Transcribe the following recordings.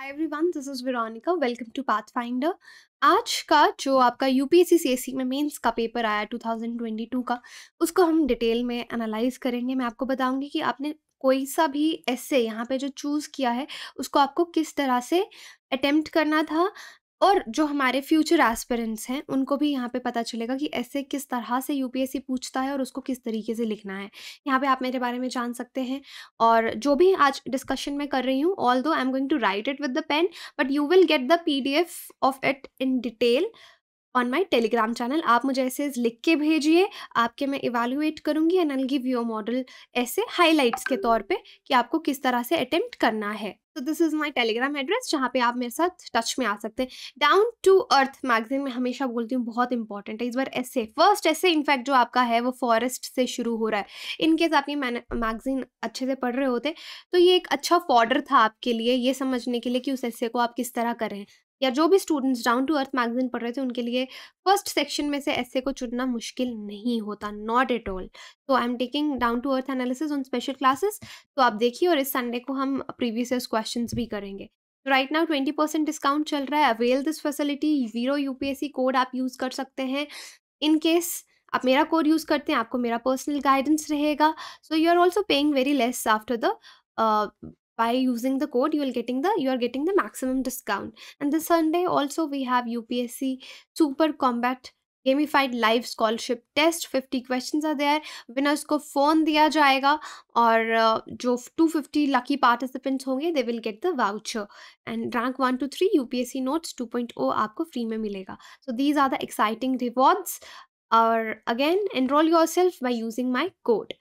Hi everyone, this is Veronica. Welcome to Pathfinder. आज का जो आपका यूपीएससी सीएससी में मेंस का पेपर आया 2022 का, उसको हम डिटेल में एनालाइज करेंगे। मैं आपको बताऊंगी कि आपने कोई सा भी ऐसे यहाँ पे जो चूज़ किया है उसको आपको किस तरह से अटेम्प्ट करना था, और जो हमारे फ्यूचर एस्पिरेंट्स हैं उनको भी यहाँ पे पता चलेगा कि ऐसे किस तरह से यूपीएससी पूछता है और उसको किस तरीके से लिखना है। यहाँ पे आप मेरे बारे में जान सकते हैं। और जो भी आज डिस्कशन में कर रही हूँ, although I am going to write it with the pen, but you will get the PDF of it in detail on my Telegram channel. आप मुझे ऐसे लिख के भेजिए, आपके मैं इवेल्युएट करूंगी and I will give you a model ऐसे हाइलाइट्स के तौर पे कि आपको किस तरह से अटेम्प्ट करना है। तो this is my Telegram address जहाँ पे आप मेरे साथ टच में आ सकते हैं। डाउन टू अर्थ मैगजीन में हमेशा बोलती हूँ बहुत इंपॉर्टेंट है। इस बार ऐसे फर्स्ट ऐसे इनफैक्ट जो आपका है वो फॉरेस्ट से शुरू हो रहा है। इनकेस आप ये मैगजीन अच्छे से पढ़ रहे होते तो ये एक अच्छा फॉर्डर था आपके लिए, ये समझने के लिए कि उस ऐसे को आप किस तरह करें। या जो भी students down to earth magazine पढ़ रहे थे उनके लिए फर्स्ट सेक्शन में से ऐसे को चुनना मुश्किल नहीं होता, नॉट एट ऑल। तो I am taking down to earth analysis on special classes, तो आप देखिए। और इस संडे को हम प्रीवियस ईयर्स क्वेश्चंस भी करेंगे। तो राइट नाउ 20% डिस्काउंट चल रहा है। Avail this facility. वीरो यूपीएससी कोड आप यूज़ कर सकते हैं। इन केस आप मेरा कोड यूज़ करते हैं, आपको मेरा पर्सनल गाइडेंस रहेगा। So you are also paying very less after the by using the code you are getting the maximum discount. And this Sunday also we have UPSC Super Combat gamified live scholarship test। 50 questions are there। winners को phone दिया जाएगा और जो 250 lucky participants होंगे they will get the voucher and rank 1 to 3 UPSC notes 2.0 आपको free में मिलेगा। So these are the exciting rewards। और again enroll yourself by using my code।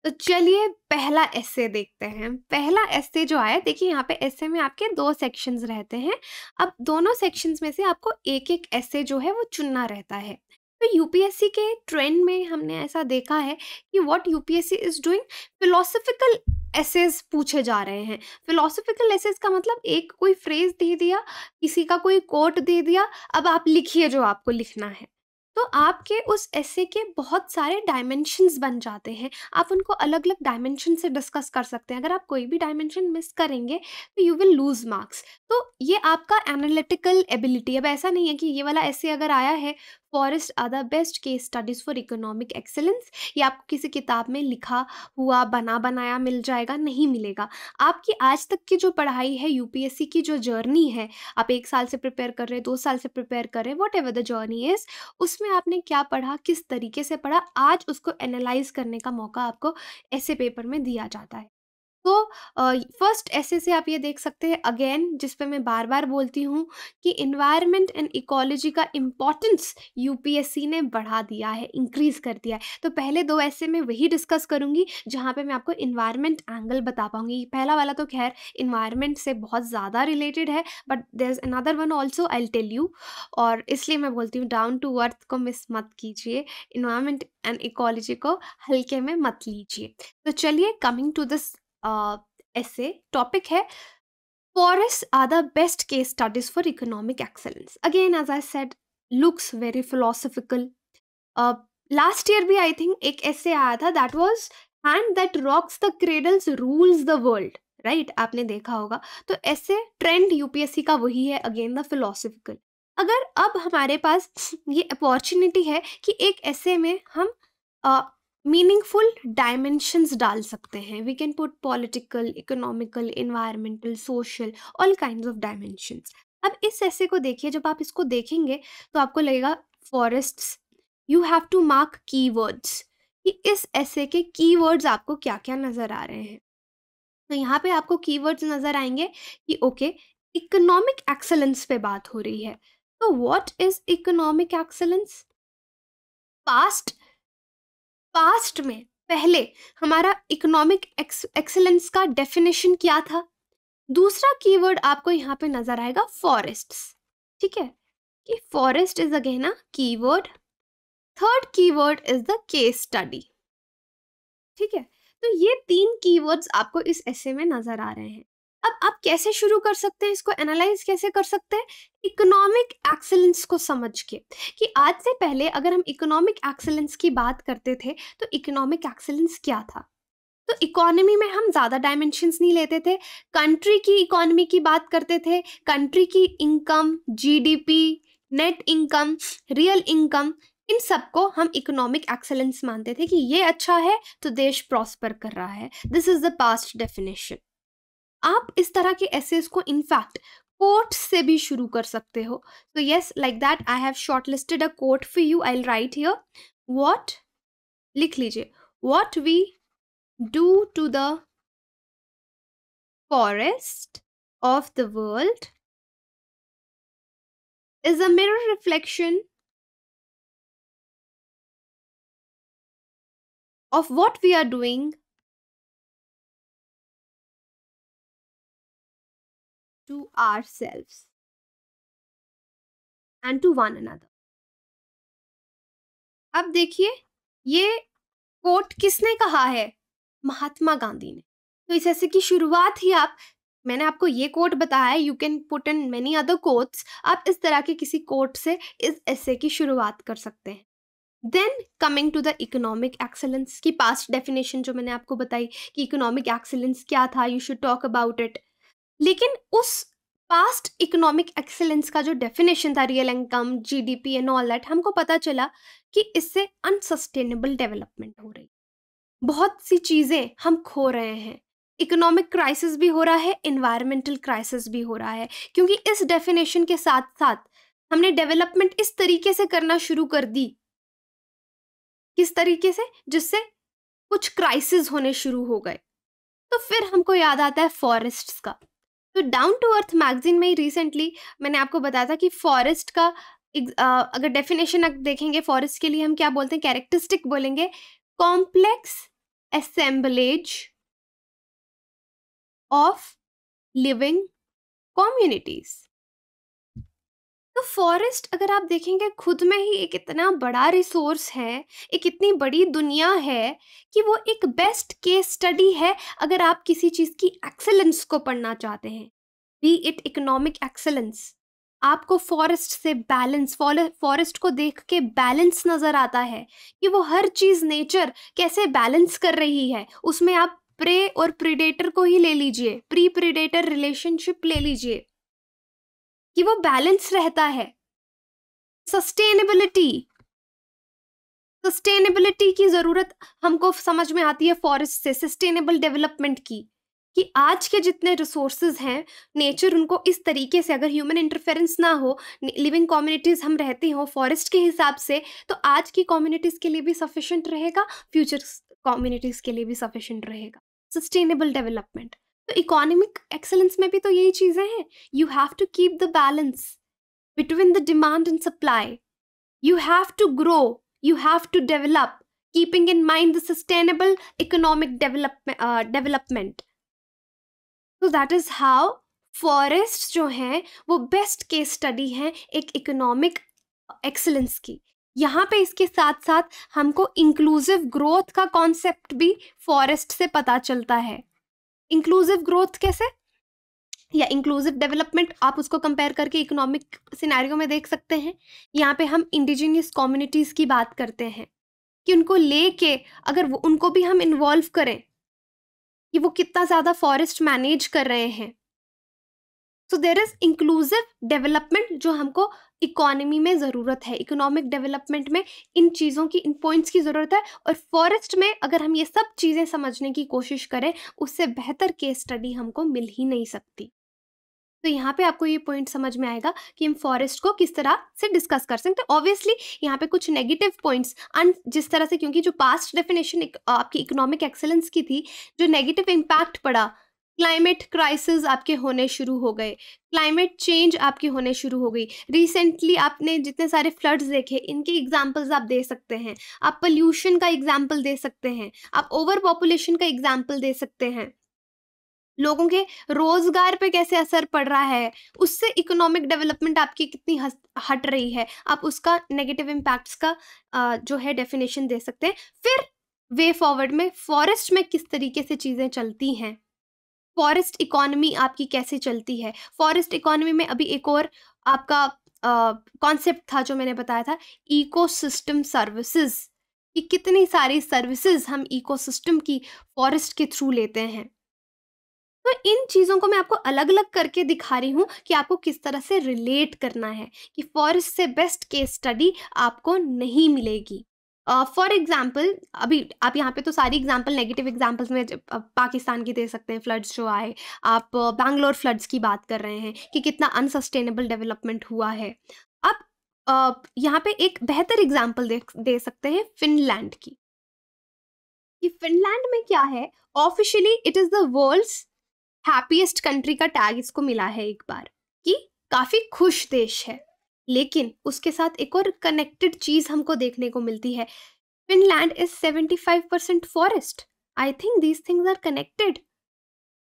तो चलिए पहला एस्से देखते हैं। पहला एस्से जो आया, देखिए यहाँ पे एस्से में आपके 2 सेक्शंस रहते हैं। अब दोनों सेक्शंस में से आपको एक-एक एस्से जो है वो चुनना रहता है। तो यूपीएससी के ट्रेंड में हमने ऐसा देखा है कि what UPSC is doing, philosophical essays पूछे जा रहे हैं। फिलोसॉफिकल एसेज का मतलब एक कोई फ्रेज दे दिया, किसी का कोई कोट दे दिया, अब आप लिखिए जो आपको लिखना है। तो आपके उस एसे के बहुत सारे डायमेंशंस बन जाते हैं। आप उनको अलग अलग डायमेंशन से डिस्कस कर सकते हैं। अगर आप कोई भी डायमेंशन मिस करेंगे तो यू विल लूज मार्क्स। तो ये आपका एनालिटिकल एबिलिटी। अब ऐसा नहीं है कि ये वाला एसे अगर आया है forest are the best case studies for economic excellence, ये आपको किसी किताब में लिखा हुआ बना बनाया मिल जाएगा, नहीं मिलेगा। आपकी आज तक की जो पढ़ाई है, यूपीएससी की जो जर्नी है, आप 1 साल से प्रिपेयर कर रहे हैं, 2 साल से प्रिपेयर कर रहे हैं, what ever the journey is, उसमें आपने क्या पढ़ा, किस तरीके से पढ़ा, आज उसको एनालाइज करने का मौका आपको ऐसे पेपर में दिया जाता है। तो फर्स्ट ऐसे से आप ये देख सकते हैं अगेन, जिस पे मैं बार बार बोलती हूँ कि इन्वायरमेंट एंड इकोलॉजी का इम्पोर्टेंस यूपीएससी ने बढ़ा दिया है, इंक्रीज कर दिया है। तो पहले 2 ऐसे में वही डिस्कस करूँगी जहाँ पे मैं आपको इन्वायरमेंट एंगल बता पाऊंगी। पहला वाला तो खैर इन्वायरमेंट से बहुत ज़्यादा रिलेटेड है, but there is another one also, I will tell you. और इसलिए मैं बोलती हूँ डाउन टू अर्थ को मिस मत कीजिए, इन्वायरमेंट एंड इकोलॉजी को हल्के में मत लीजिए। तो चलिए, coming to this essay topic है forests are the best case studies for economic excellence। again as I said, looks very philosophical। last year भी I think एक essay आया था, that was hand that rocks the cradles rules the world, right? आपने देखा होगा। तो ऐसे trend UPSC का वही है, अगेन द फिलोसफिकल। अगर अब हमारे पास ये अपॉर्चुनिटी है कि एक ऐसे में हम मीनिंगफुल डायमेंशंस डाल सकते हैं। We can put political, economical, environmental, social, all kinds of dimensions. अब इस ऐसे को देखिए, जब आप इसको देखेंगे तो आपको लगेगा forests, you have to mark keywords कि इस ऐसे के कीवर्ड्स आपको क्या क्या नज़र आ रहे हैं। तो यहाँ पे आपको कीवर्ड्स नज़र आएंगे कि ओके, इकोनॉमिक एक्सेलेंस पे बात हो रही है। तो what is economic excellence? Past में पहले हमारा इकोनॉमिक एक्सेलेंस का डेफिनेशन क्या था? दूसरा कीवर्ड आपको यहाँ पे नजर आएगा फॉरेस्ट्स, ठीक है, कि forest is again a keyword. Third keyword is the case study, ठीक है। तो ये 3 कीवर्ड्स आपको इस एसे में नजर आ रहे हैं। अब आप कैसे शुरू कर सकते हैं, इसको एनालाइज कैसे कर सकते हैं? इकोनॉमिक एक्सेलेंस को समझ के, कि आज से पहले अगर हम इकोनॉमिक एक्सेलेंस की बात करते थे तो इकोनॉमिक एक्सेलेंस क्या था। तो इकोनॉमी में हम ज़्यादा डायमेंशंस नहीं लेते थे, कंट्री की इकोनॉमी की बात करते थे, कंट्री की income, GDP, net income, real income, इन सबको हम इकोनॉमिक एक्सेलेंस मानते थे कि ये अच्छा है तो देश प्रॉस्पर कर रहा है। This is the past definition. आप इस तरह के एसेस को इनफैक्ट कोट से भी शुरू कर सकते हो। तो yes, like that I have shortlisted a quote for you, I will write here. What, लिख लीजिए, what we do to the forest of the world is a mirror reflection of what we are doing to ourselves and to one another। अब देखिए, ये coat किसने कहा है? महात्मा गांधी ने। तो इस ऐसे की शुरुआत ही आप, मैंने आपको ये कोट बताया, you can put in many other quotes, आप इस तरह के किसी कोट से इस ऐसे की शुरुआत कर सकते हैं। Then coming to the economic excellence की पास्ट डेफिनेशन जो मैंने आपको बताई कि इकोनॉमिक एक्सेलेंस क्या था, you should talk about it. लेकिन उस पास्ट इकोनॉमिक एक्सेलेंस का जो डेफिनेशन था, real income, GDP and all that, हमको पता चला कि इससे अनसस्टेनेबल डेवलपमेंट हो रही, बहुत सी चीज़ें हम खो रहे हैं, इकोनॉमिक क्राइसिस भी हो रहा है, इन्वायरमेंटल क्राइसिस भी हो रहा है, क्योंकि इस डेफिनेशन के साथ साथ हमने डेवलपमेंट इस तरीके से करना शुरू कर दी, किस तरीके से, जिससे कुछ क्राइसिस होने शुरू हो गए। तो फिर हमको याद आता है फॉरेस्ट्स का। तो डाउन टू अर्थ मैगजीन में ही रिसेंटली मैंने आपको बताया था कि फॉरेस्ट का अगर डेफिनेशन देखेंगे फॉरेस्ट के लिए, हम क्या बोलते हैं, कैरेक्टरिस्टिक बोलेंगे, complex assemblage of living communities. तो फॉरेस्ट अगर आप देखेंगे खुद में ही एक इतना बड़ा रिसोर्स है, एक इतनी बड़ी दुनिया है कि वो एक बेस्ट केस स्टडी है अगर आप किसी चीज़ की एक्सेलेंस को पढ़ना चाहते हैं, बी इट इकोनॉमिक एक्सेलेंस। आपको फॉरेस्ट से बैलेंस, फॉरेस्ट को देख के बैलेंस नज़र आता है कि वो हर चीज़, नेचर कैसे बैलेंस कर रही है। उसमें आप प्रे और प्रीडेटर को ही ले लीजिए, प्री प्रीडेटर रिलेशनशिप ले लीजिए, कि वो बैलेंस रहता है। सस्टेनेबिलिटी की जरूरत हमको समझ में आती है फॉरेस्ट से, सस्टेनेबल डेवलपमेंट की, कि आज के जितने रिसोर्सेज हैं, नेचर उनको इस तरीके से, अगर ह्यूमन इंटरफेरेंस ना हो, लिविंग कम्युनिटीज हम रहती हो फॉरेस्ट के हिसाब से, तो आज की कम्युनिटीज के लिए भी सफिशिएंट रहेगा, फ्यूचर कम्युनिटीज के लिए भी सफिशिएंट रहेगा। सस्टेनेबल डेवलपमेंट, तो इकोनॉमिक एक्सेलेंस में भी तो यही चीजें हैं। You have to keep the balance between the demand and supply, you have to grow, you have to develop, keeping in mind the sustainable economic development. तो that is how forest जो है वो बेस्ट केस स्टडी है एक economic excellence की। यहाँ पे इसके साथ साथ हमको इंक्लूसिव ग्रोथ का कॉन्सेप्ट भी फॉरेस्ट से पता चलता है। इंक्लूसिव ग्रोथ कैसे, या इंक्लूसिव डेवलपमेंट, आप उसको कंपेयर करके इकोनॉमिक सिनेरियो में देख सकते हैं। यहाँ पे हम इंडिजिनियस कम्युनिटीज़ की बात करते हैं कि उनको लेके अगर वो, उनको भी हम इन्वॉल्व करें कि वो कितना ज़्यादा फॉरेस्ट मैनेज कर रहे हैं। So there is inclusive development जो हमको इकोनॉमी में ज़रूरत है, इकोनॉमिक डेवलपमेंट में इन चीज़ों की, इन पॉइंट्स की ज़रूरत है। और फॉरेस्ट में अगर हम ये सब चीज़ें समझने की कोशिश करें, उससे बेहतर केस स्टडी हमको मिल ही नहीं सकती। तो यहाँ पे आपको ये पॉइंट समझ में आएगा कि हम फॉरेस्ट को किस तरह से डिस्कस कर सकते हैं। ऑब्वियसली यहाँ पे कुछ नेगेटिव पॉइंट्स, जिस तरह से, क्योंकि जो पास्ट डेफिनेशन आपकी इकोनॉमिक एक्सेलेंस की थी, जो नेगेटिव इम्पैक्ट पड़ा, क्लाइमेट क्राइसिस आपके होने शुरू हो गए, क्लाइमेट चेंज आपकी होने शुरू हो गई। रिसेंटली आपने जितने सारे फ्लड्स देखे, इनके एग्जाम्पल्स आप दे सकते हैं, आप पोल्यूशन का एग्जाम्पल दे सकते हैं, आप ओवर पॉपुलेशन का एग्जाम्पल दे सकते हैं, लोगों के रोजगार पे कैसे असर पड़ रहा है, उससे इकोनॉमिक डेवलपमेंट आपकी कितनी हट रही है, आप उसका नेगेटिव इम्पैक्ट्स का जो है डेफिनेशन दे सकते हैं। फिर वे फॉरवर्ड में फॉरेस्ट में किस तरीके से चीज़ें चलती हैं, फॉरेस्ट इकोनॉमी आपकी कैसे चलती है। फॉरेस्ट इकोनॉमी में अभी एक और आपका कॉन्सेप्ट था जो मैंने बताया था, इकोसिस्टम सर्विसेज। कि कितनी सारी सर्विसेज हम इकोसिस्टम की फॉरेस्ट के थ्रू लेते हैं। तो इन चीज़ों को मैं आपको अलग-अलग करके दिखा रही हूँ कि आपको किस तरह से रिलेट करना है कि फॉरेस्ट से बेस्ट केस स्टडी आपको नहीं मिलेगी। फॉर एग्ज़ाम्पल अभी आप यहाँ पे तो सारी एग्ज़ाम्पल नेगेटिव एग्ज़ाम्पल्स में पाकिस्तान की दे सकते हैं, फ्लड्स जो आए। आप बैंगलोर फ्लड्स की बात कर रहे हैं कि कितना अनसस्टेनेबल डेवलपमेंट हुआ है। आप यहाँ पे एक बेहतर एग्ज़ाम्पल दे सकते हैं फ़िनलैंड की, कि फ़िनलैंड में क्या है, officially it is the world's happiest country का टैग इसको मिला है एक बार, कि काफी खुश देश है। लेकिन उसके साथ एक और कनेक्टेड चीज हमको देखने को मिलती है। Finland is 75% forest. I think these things are connected.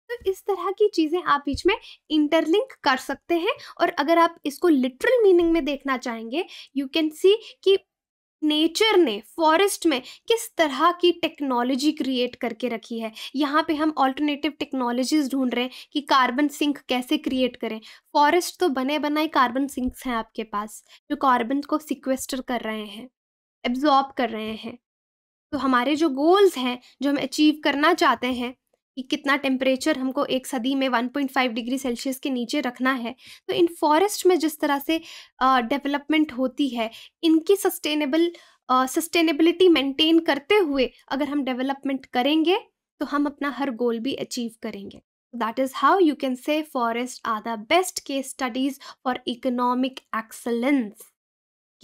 तो इस तरह की चीजें आप बीच में इंटरलिंक कर सकते हैं। और अगर आप इसको लिटरल मीनिंग में देखना चाहेंगे, यू कैन सी कि नेचर ने फॉरेस्ट में किस तरह की टेक्नोलॉजी क्रिएट करके रखी है। यहाँ पे हम ऑल्टरनेटिव टेक्नोलॉजीज ढूंढ रहे हैं कि कार्बन सिंक कैसे क्रिएट करें। फॉरेस्ट तो बने बनाए कार्बन सिंक्स हैं आपके पास, जो कार्बन को सिक्वेस्टर कर रहे हैं, एब्जॉर्ब कर रहे हैं। तो हमारे जो गोल्स हैं, जो हम अचीव करना चाहते हैं कि कितना टेम्परेचर हमको एक सदी में 1.5 डिग्री सेल्सियस के नीचे रखना है, तो इन फॉरेस्ट में जिस तरह से डेवलपमेंट होती है, इनकी सस्टेनेबिलिटी मेंटेन करते हुए अगर हम डेवलपमेंट करेंगे तो हम अपना हर गोल भी अचीव करेंगे। That is how you can say forests are the best case studies for economic excellence.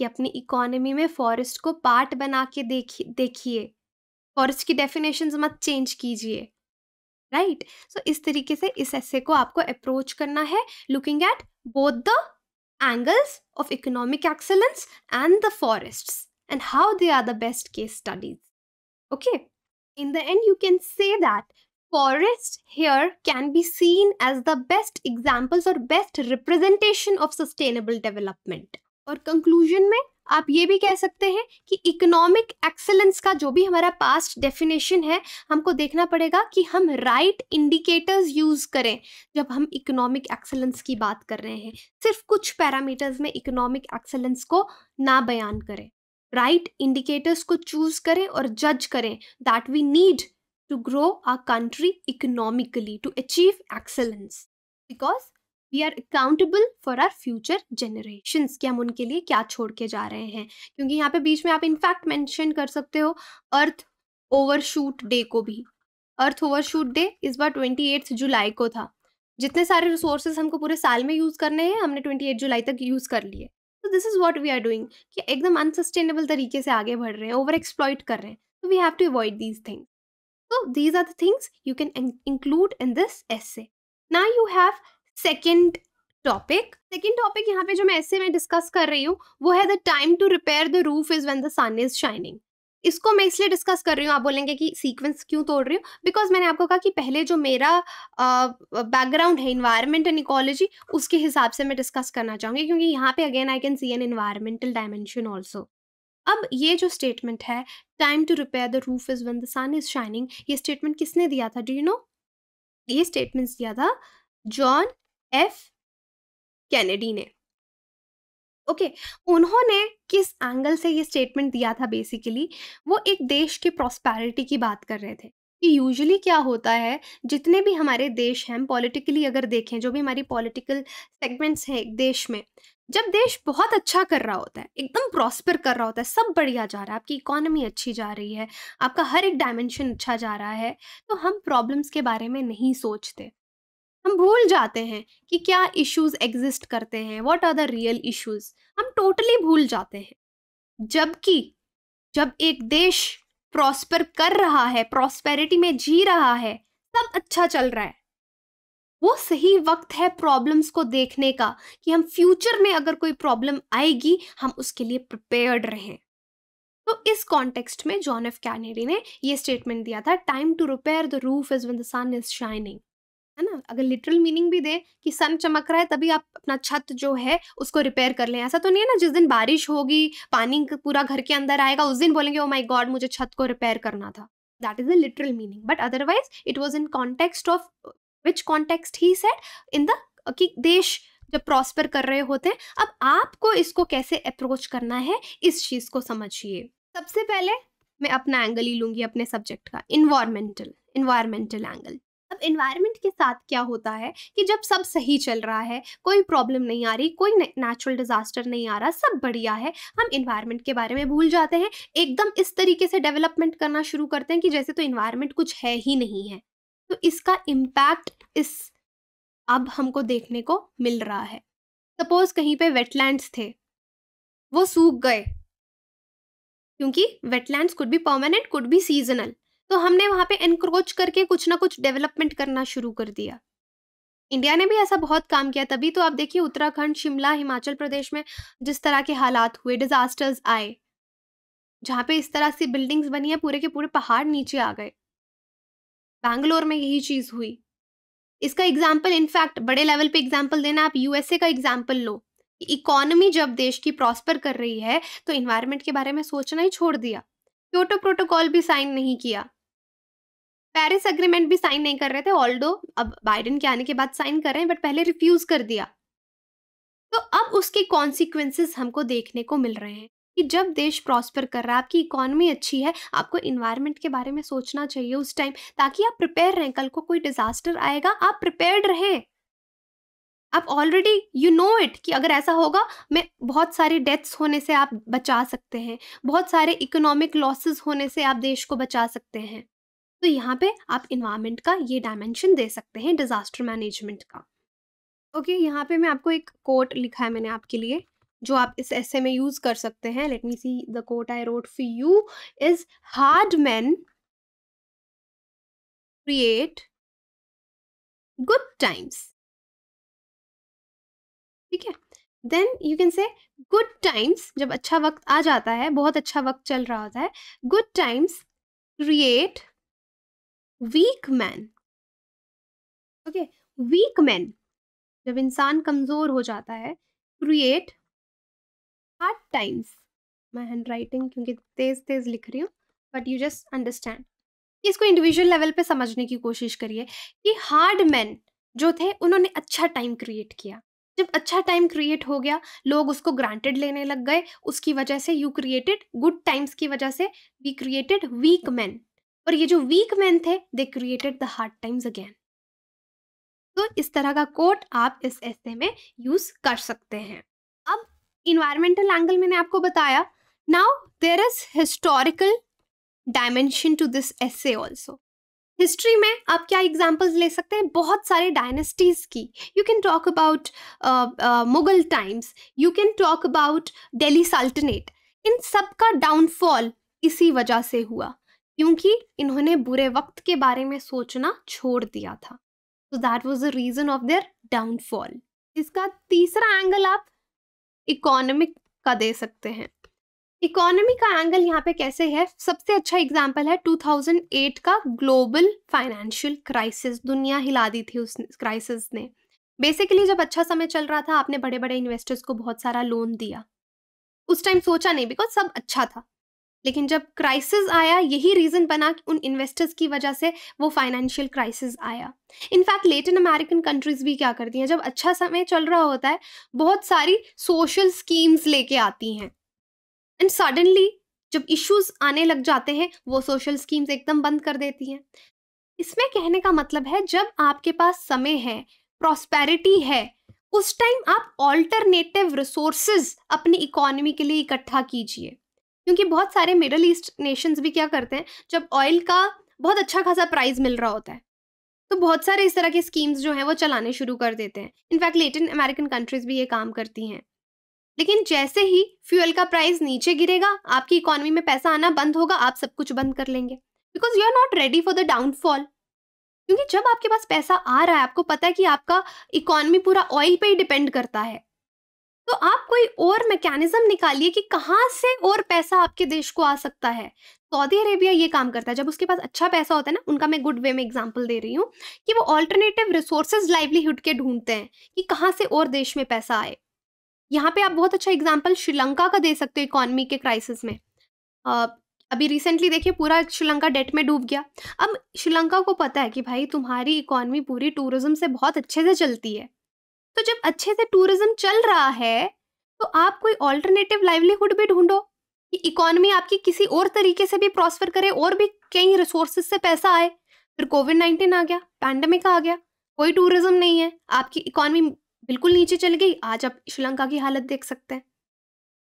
कि अपनी इकोनॉमी में फॉरेस्ट को पार्ट बना के देखिए। फॉरेस्ट की डेफिनेशंस मत चेंज कीजिए, राइट। सो इस तरीके से इस एसे को आपको अप्रोच करना है, looking at both the angles of economic excellence and the forests and how they are the best case studies. Okay, in the end you can say that forests here can be seen as the best examples or best representation of sustainable development। और conclusion में आप ये भी कह सकते हैं कि इकोनॉमिक एक्सेलेंस का जो भी हमारा पास्ट डेफिनेशन है, हमको देखना पड़ेगा कि हम राइट इंडिकेटर्स यूज करें जब हम इकोनॉमिक एक्सेलेंस की बात कर रहे हैं। सिर्फ कुछ पैरामीटर्स में इकोनॉमिक एक्सेलेंस को ना बयान करें, राइट इंडिकेटर्स को चूज करें और जज करें that we need to grow our country economically to achieve excellence, because we are accountable for our future generations कि हम उनके लिए क्या छोड़ के जा रहे हैं। क्योंकि यहाँ पे बीच में आप इनफैक्ट मेंशन कर सकते हो अर्थ ओवरशूट डे को भी। अर्थ ओवरशूट डे इस बार 28 जुलाई को था। जितने सारे रिसोर्सेज हमको पूरे साल में यूज करने हैं, हमने 28 जुलाई तक यूज कर लिए। तो this is what we are doing कि एकदम अनसस्टेनेबल तरीके से आगे बढ़ रहे हैं, ओवर एक्सप्लॉइट कर रहे हैं। तो we have to avoid these things. So these are the things you can include in this essay. Now you have second topic. Second topic यहाँ पे जो मैं essay में डिस्कस कर रही हूँ वो है the time to repair the roof is when the sun is shining. इसको मैं इसलिए डिस्कस कर रही हूँ, आप बोलेंगे कि सीक्वेंस क्यों तोड़ रही हूँ, बिकॉज मैंने आपको कहा कि पहले जो मेरा बैकग्राउंड है इन्वायरमेंट एंड इकोलॉजी, उसके हिसाब से मैं डिस्कस करना चाहूँगी, क्योंकि यहाँ पे again I can see an environmental dimension also. अब ये जो स्टेटमेंट है time to repair the roof is when the sun is shining, ये स्टेटमेंट किसने दिया था, डू यू नो? ये स्टेटमेंट्स दिया था जॉन एफ कैनेडी ने। ओके, उन्होंने किस एंगल से ये स्टेटमेंट दिया था? बेसिकली वो एक देश की प्रॉस्पेरिटी की बात कर रहे थे कि यूजुअली क्या होता है, जितने भी हमारे देश हैं पॉलिटिकली अगर देखें, जो भी हमारी पॉलिटिकल सेगमेंट्स हैं एक देश में, जब देश बहुत अच्छा कर रहा होता है, एकदम प्रॉस्पर कर रहा होता है, सब बढ़िया जा रहा है, आपकी इकोनॉमी अच्छी जा रही है, आपका हर एक डायमेंशन अच्छा जा रहा है, तो हम प्रॉब्लम्स के बारे में नहीं सोचते। हम भूल जाते हैं कि क्या इश्यूज एग्जिस्ट करते हैं, what are the real issues, हम टोटली भूल जाते हैं। जबकि जब एक देश प्रॉस्पर कर रहा है, प्रॉस्पेरिटी में जी रहा है, सब अच्छा चल रहा है, वो सही वक्त है प्रॉब्लम्स को देखने का कि हम फ्यूचर में अगर कोई प्रॉब्लम आएगी हम उसके लिए प्रिपेयर्ड रहें। तो इस कॉन्टेक्स्ट में जॉन एफ कैनेडी ने ये स्टेटमेंट दिया था, time to repair the roof is when the sun is shining, है ना। अगर लिटरल मीनिंग भी दे कि सन चमक रहा है तभी आप अपना छत जो है उसको रिपेयर कर लें, ऐसा तो नहीं है ना जिस दिन बारिश होगी, पानी पूरा घर के अंदर आएगा, उस दिन बोलेंगे ओ माय गॉड मुझे छत को रिपेयर करना था। That is the literal meaning, but otherwise it was in context of which context he said, in the कि देश जब प्रॉस्पर कर रहे होते हैं। अब आपको इसको कैसे अप्रोच करना है इस चीज को समझिए। सबसे पहले मैं अपना एंगल ही लूँगी अपने सब्जेक्ट का, एनवायरमेंटल एंगल। अब एनवायरनमेंट के साथ क्या होता है कि जब सब सही चल रहा है, कोई प्रॉब्लम नहीं आ रही, कोई नेचुरल डिजास्टर नहीं आ रहा, सब बढ़िया है, हम एनवायरनमेंट के बारे में भूल जाते हैं, एकदम इस तरीके से डेवलपमेंट करना शुरू करते हैं कि जैसे तो एनवायरनमेंट कुछ है ही नहीं है। तो इसका इम्पैक्ट इस अब हमको देखने को मिल रहा है। सपोज कहीं पे वेटलैंड्स थे, वो सूख गए, क्योंकि wetlands could be permanent, could be seasonal. तो हमने वहां पे एनक्रोच करके कुछ ना कुछ डेवलपमेंट करना शुरू कर दिया। इंडिया ने भी ऐसा बहुत काम किया, तभी तो आप देखिए उत्तराखंड, शिमला, हिमाचल प्रदेश में जिस तरह के हालात हुए, डिजास्टर्स आए, जहाँ पे इस तरह से बिल्डिंग्स बनी है, पूरे के पूरे पहाड़ नीचे आ गए। बैंगलोर में यही चीज हुई। इसका एग्जाम्पल, इनफैक्ट बड़े लेवल पे एग्जाम्पल देना, आप यूएसए का एग्जाम्पल लो। इकोनॉमी जब देश की प्रॉस्पर कर रही है तो इन्वायरमेंट के बारे में सोचना ही छोड़ दिया। क्योटो प्रोटोकॉल भी साइन नहीं किया, पेरिस एग्रीमेंट भी साइन नहीं कर रहे थे, ऑल्दो अब बाइडेन के आने के बाद साइन कर रहे हैं, बट पहले रिफ्यूज कर दिया। तो अब उसके कॉन्सिक्वेंसेस हमको देखने को मिल रहे हैं कि जब देश प्रॉस्पर कर रहा है, आपकी इकोनॉमी अच्छी है, आपको इन्वायरमेंट के बारे में सोचना चाहिए उस टाइम, ताकि आप प्रिपेयर रहें। कल को कोई डिजास्टर आएगा, आप प्रिपेयर्ड रहें। आप ऑलरेडी यू नो इट कि अगर ऐसा होगा, मैं बहुत सारी डेथ्स होने से आप बचा सकते हैं, बहुत सारे इकोनॉमिक लॉसेस होने से आप देश को बचा सकते हैं। तो यहाँ पे आप इन्वायरमेंट का ये डायमेंशन दे सकते हैं डिजास्टर मैनेजमेंट का। ओके, यहाँ पे मैं आपको एक कोट लिखा है मैंने आपके लिए, जो आप इस ऐसे में यूज कर सकते हैं। Let me see, the quote I wrote for you is, hard men create good times. ठीक है, then you can say good times, जब अच्छा वक्त आ जाता है, बहुत अच्छा वक्त चल रहा होता है, good times create weak man. Okay, weak man, जब इंसान कमजोर हो जाता है, क्रिएट हार्ड टाइम्स। मैं हैंड राइटिंग क्योंकि तेज तेज लिख रही हूँ, बट यू जस्ट अंडरस्टैंड। इसको इंडिविजुअल लेवल पे समझने की कोशिश करिए कि हार्ड मैन जो थे, उन्होंने अच्छा टाइम क्रिएट किया। जब अच्छा टाइम क्रिएट हो गया, लोग उसको ग्रांटेड लेने लग गए, उसकी वजह से यू क्रिएटेड गुड टाइम्स की वजह से वी क्रिएटेड वीक मैन। और ये जो वीक मैन थे, they created the hard times again. तो इस तरह का कोट आप इस ऐसे में यूज कर सकते हैं। अब इन्वायरमेंटल एंगल मैंने आपको बताया। Now there is historical dimension to this essay also. History में आप क्या एग्जाम्पल्स ले सकते हैं? बहुत सारे डायनेस्टीज की। You can talk about Mughal times, you can talk about Delhi सल्तनत। इन सब का डाउनफॉल इसी वजह से हुआ, क्योंकि इन्होंने बुरे वक्त के बारे में सोचना छोड़ दिया था। So that was the reason of their downfall. इसका तीसरा एंगल आप इकोनॉमिक का दे सकते हैं। इकोनॉमी का एंगल यहाँ पे कैसे है? सबसे अच्छा एग्जांपल है 2008 का ग्लोबल फाइनेंशियल क्राइसिस। दुनिया हिला दी थी उस क्राइसिस ने। बेसिकली जब अच्छा समय चल रहा था, आपने बड़े बड़े इन्वेस्टर्स को बहुत सारा लोन दिया। उस टाइम सोचा नहीं, बिकॉज सब अच्छा था। लेकिन जब क्राइसिस आया, यही रीजन बना कि उन इन्वेस्टर्स की वजह से वो फाइनेंशियल क्राइसिस आया। इनफैक्ट लेटिन अमेरिकन कंट्रीज भी क्या करती हैं, जब अच्छा समय चल रहा होता है, बहुत सारी सोशल स्कीम्स लेके आती हैं, एंड सडनली जब इश्यूज आने लग जाते हैं, वो सोशल स्कीम्स एकदम बंद कर देती हैं। इसमें कहने का मतलब है, जब आपके पास समय है, प्रॉस्पेरिटी है, उस टाइम आप ऑल्टरनेटिव रिसोर्सेज अपनी इकोनॉमी के लिए इकट्ठा कीजिए। क्योंकि बहुत सारे मिडल ईस्ट नेशंस भी क्या करते हैं, जब ऑयल का बहुत अच्छा खासा प्राइस मिल रहा होता है, तो बहुत सारे इस तरह के स्कीम्स जो हैं वो चलाने शुरू कर देते हैं। इनफैक्ट लेटिन अमेरिकन कंट्रीज भी ये काम करती हैं। लेकिन जैसे ही फ्यूल का प्राइस नीचे गिरेगा, आपकी इकोनॉमी में पैसा आना बंद होगा, आप सब कुछ बंद कर लेंगे, because you are not ready for the downfall. क्योंकि जब आपके पास पैसा आ रहा है, आपको पता है कि आपका इकोनॉमी पूरा ऑयल पे ही डिपेंड करता है, तो आप कोई और मैकेनिज्म निकालिए कि कहाँ से और पैसा आपके देश को आ सकता है। सऊदी अरेबिया ये काम करता है, जब उसके पास अच्छा पैसा होता है ना, उनका मैं गुड वे में एग्जांपल दे रही हूँ, कि वो ऑल्टरनेटिव रिसोर्सेज लाइवलीहुड के ढूंढते हैं कि कहाँ से और देश में पैसा आए। यहाँ पे आप बहुत अच्छा एग्जाम्पल श्रीलंका का दे सकते हो इकोनॉमी के क्राइसिस में। अभी रिसेंटली देखिए, पूरा श्रीलंका डेट में डूब गया। अब श्रीलंका को पता है कि भाई तुम्हारी इकोनॉमी पूरी टूरिज्म से बहुत अच्छे से चलती है, तो जब अच्छे से टूरिज्म चल रहा है, तो आप कोई ऑल्टरनेटिव लाइवलीहुड भी ढूंढो। कि इकोनॉमी आपकी किसी और तरीके से भी प्रॉस्पर करे और भी कई रिसोर्सेज से पैसा आए। फिर कोविड-19 आ गया, पैंडेमिक आ गया, कोई टूरिज्म नहीं है, आपकी इकोनॉमी बिल्कुल नीचे चल गई। आज आप श्रीलंका की हालत देख सकते हैं।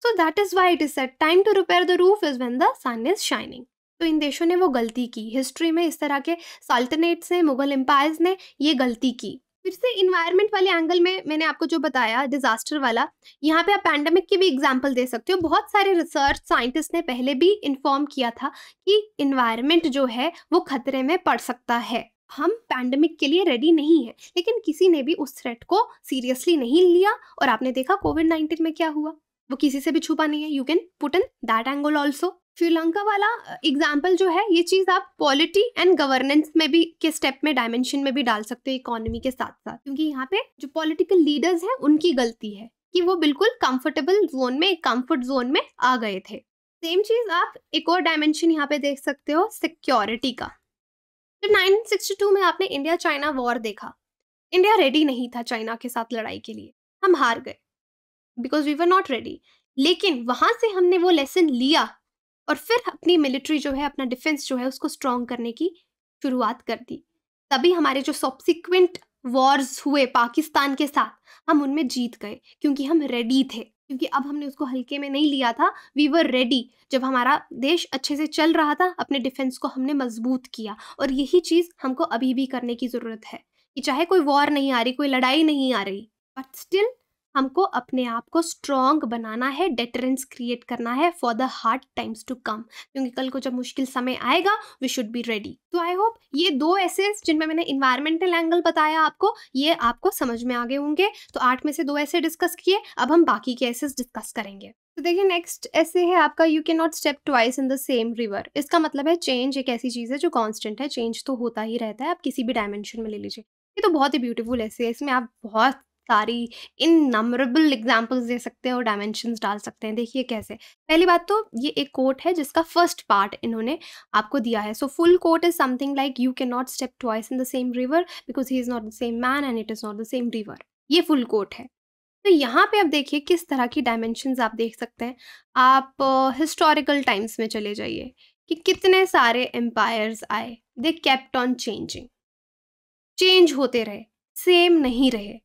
So that is why it is said time to repair the roof is when the sun is shining. तो इन देशों ने वो गलती की, हिस्ट्री में इस तरह के सल्तनेट्स ने, मुगल एम्पायर्स ने ये गलती की। फिर से इन्वायरमेंट वाले एंगल में मैंने आपको जो बताया डिजास्टर वाला, यहाँ पे आप पैंडेमिक की भी एग्जांपल दे सकते हो। बहुत सारे रिसर्च साइंटिस्ट ने पहले भी इन्फॉर्म किया था कि इन्वायरमेंट जो है वो खतरे में पड़ सकता है। हम पैंडेमिक के लिए रेडी नहीं है, लेकिन किसी ने भी उस थ्रेट को सीरियसली नहीं लिया। और आपने देखा कोविड-19 में क्या हुआ, वो किसी से भी छुपा नहीं है। You can put in that angle also. Sri Lanka वाला एग्जाम्पल जो है, ये चीज आप पॉलिटी एंड गवर्नेंस में भी के स्टेप में, डायमेंशन में भी डाल सकते हो इकोनॉमी के साथ साथ, क्योंकि यहाँ पे जो पॉलिटिकल लीडर्स हैं उनकी गलती है कि वो बिल्कुल कंफर्टेबल जोन में, कंफर्ट जोन में आ गए थे। सेम चीज आप एक और डायमेंशन यहाँ पे देख सकते हो, सिक्योरिटी का। जब 1962 में आपने इंडिया चाइना वॉर देखा, इंडिया रेडी नहीं था चाइना के साथ लड़ाई के लिए, हम हार गए because we were not ready. लेकिन वहां से हमने वो लेसन लिया और फिर अपनी मिलिट्री जो है, अपना डिफेंस जो है, उसको स्ट्रॉन्ग करने की शुरुआत कर दी। तभी हमारे जो सब्सिक्वेंट वॉर्स हुए पाकिस्तान के साथ, हम उनमें जीत गए क्योंकि हम रेडी थे। क्योंकि अब हमने उसको हल्के में नहीं लिया था, वी वर रेडी। जब हमारा देश अच्छे से चल रहा था, अपने डिफेंस को हमने मजबूत किया। और यही चीज़ हमको अभी भी करने की ज़रूरत है कि चाहे कोई वॉर नहीं आ रही, कोई लड़ाई नहीं आ रही, बट स्टिल हमको अपने आप को स्ट्रॉन्ग बनाना है, डेटरेंस क्रिएट करना है for the hard times to come, क्योंकि कल को जब मुश्किल समय आएगा वी शुड बी रेडी। तो आई होप ये दो एसेस जिनमें मैंने इन्वायरमेंटल एंगल बताया आपको, ये आपको समझ में आ गए होंगे। तो 8 में से 2 ऐसे डिस्कस किए, अब हम बाकी के एसेस डिस्कस करेंगे। तो देखिए नेक्स्ट ऐसे है आपका, you can not step twice in the same river. इसका मतलब है चेंज एक ऐसी चीज़ है जो कॉन्स्टेंट है, चेंज तो होता ही रहता है, आप किसी भी डायमेंशन में ले लीजिए। ये तो बहुत ही ब्यूटीफुल ऐसे है, इसमें आप बहुत सारी इननमरेबल एग्जाम्पल्स दे सकते हैं और डायमेंशंस डाल सकते हैं। देखिए कैसे। पहली बात तो ये एक कोट है जिसका फर्स्ट पार्ट इन्होंने आपको दिया है। So full quote is something like you can not step twice in the same river because he is not the same man and it is not the same river. ये full quote है। तो यहाँ पे आप देखिए किस तरह की डायमेंशंस आप देख सकते हैं। आप हिस्टोरिकल टाइम्स में चले जाइए कि कितने सारे एम्पायर्स आए, they kept on changing, change होते रहे, सेम नहीं रहे।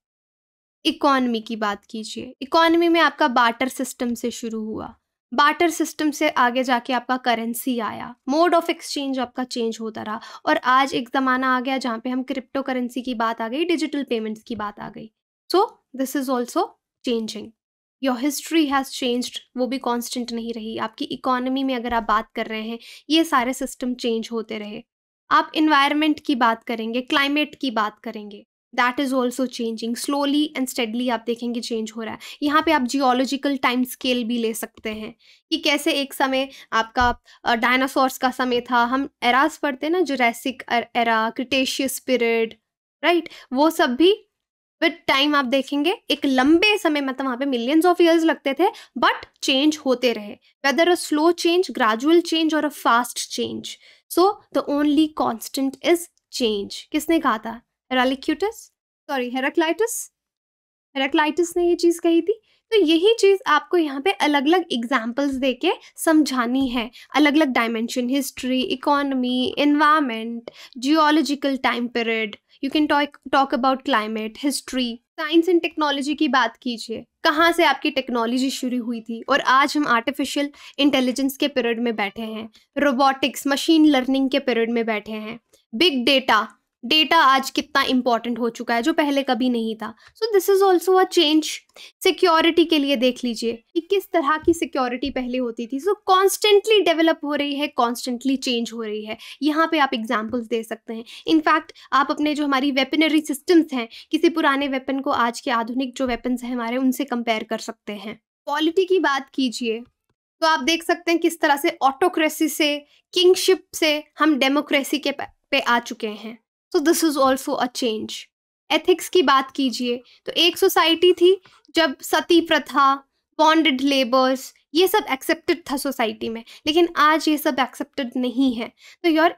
इकोनॉमी की बात कीजिए, इकोनॉमी में आपका बार्टर सिस्टम से शुरू हुआ, बार्टर सिस्टम से आगे जाके आपका करेंसी आया, मोड ऑफ एक्सचेंज आपका चेंज होता रहा, और आज एक ज़माना आ गया जहाँ पे हम क्रिप्टो करेंसी की बात आ गई, डिजिटल पेमेंट्स की बात आ गई। So this is also changing. Your history has changed, वो भी कांस्टेंट नहीं रही। आपकी इकोनॉमी में अगर आप बात कर रहे हैं, ये सारे सिस्टम चेंज होते रहे। आप इन्वायरमेंट की बात करेंगे, क्लाइमेट की बात करेंगे, that is also changing. Slowly and steadily आप देखेंगे चेंज हो रहा है। यहाँ पे आप जियोलॉजिकल टाइम स्केल भी ले सकते हैं कि कैसे एक समय आपका डायनासोर्स का समय था, हम एरास पढ़ते हैं ना, Jurassic era, Cretaceous period, right, वो सब भी विद टाइम आप देखेंगे एक लंबे समय, मतलब वहाँ पे मिलियंस ऑफ ईयर्स लगते थे, बट चेंज होते रहे, whether a slow change, gradual change और a fast change. So the only constant is change. किसने कहा था? हेराक्लाइटस ने ये चीज़ कही थी। तो यही चीज़ आपको यहाँ पे अलग अलग एग्जाम्पल्स देके समझानी है, अलग अलग dimension, history, economy, environment, geological time period, you can talk about climate, history, science and technology की बात कीजिए, कहाँ से आपकी टेक्नोलॉजी शुरू हुई थी और आज हम आर्टिफिशियल इंटेलिजेंस के पीरियड में बैठे हैं, रोबोटिक्स, मशीन लर्निंग के पीरियड में बैठे हैं, बिग डेटा, डेटा आज कितना इंपॉर्टेंट हो चुका है जो पहले कभी नहीं था। सो this is also a change. Security के लिए देख लीजिए कि किस तरह की सिक्योरिटी पहले होती थी। सो कॉन्स्टेंटली डेवलप हो रही है, कॉन्स्टेंटली चेंज हो रही है। यहाँ पे आप एग्जाम्पल्स दे सकते हैं। इनफैक्ट आप अपने जो हमारी वेपनरी सिस्टम्स हैं, किसी पुराने वेपन को आज के आधुनिक जो वेपन्स हैं हमारे, उनसे कंपेयर कर सकते हैं। पॉलिटी की बात कीजिए तो आप देख सकते हैं किस तरह से ऑटोक्रेसी से, किंगशिप से हम डेमोक्रेसी के पे आ चुके हैं। सो this is also a change. Ethics की बात कीजिए तो एक सोसाइटी थी जब सती प्रथा, बॉन्डेड लेबर्स, ये सब एक्सेप्टेड था सोसाइटी में, लेकिन आज ये सब एक्सेप्टेड नहीं है। तो योर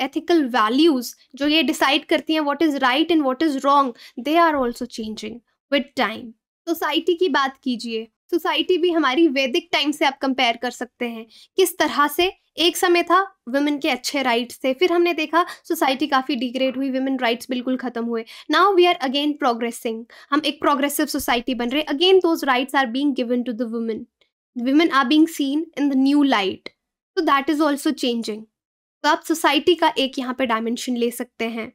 एथिकल वैल्यूज जो ये डिसाइड करती हैं what is right and what is wrong, they are also changing with time. Society की बात कीजिए, सोसाइटी भी हमारी वैदिक टाइम से आप कंपेयर कर सकते हैं, किस तरह से एक समय था वुमेन के अच्छे राइट्स थे, फिर हमने देखा सोसाइटी काफ़ी डिग्रेड हुई, वुमेन राइट्स बिल्कुल ख़त्म हुए। Now we are again progressing, हम एक प्रोग्रेसिव सोसाइटी बन रहे, again those rights are being given to the women, women are being seen in the new light, so that is also changing। तो आप society का एक यहाँ पे डायमेंशन ले सकते हैं,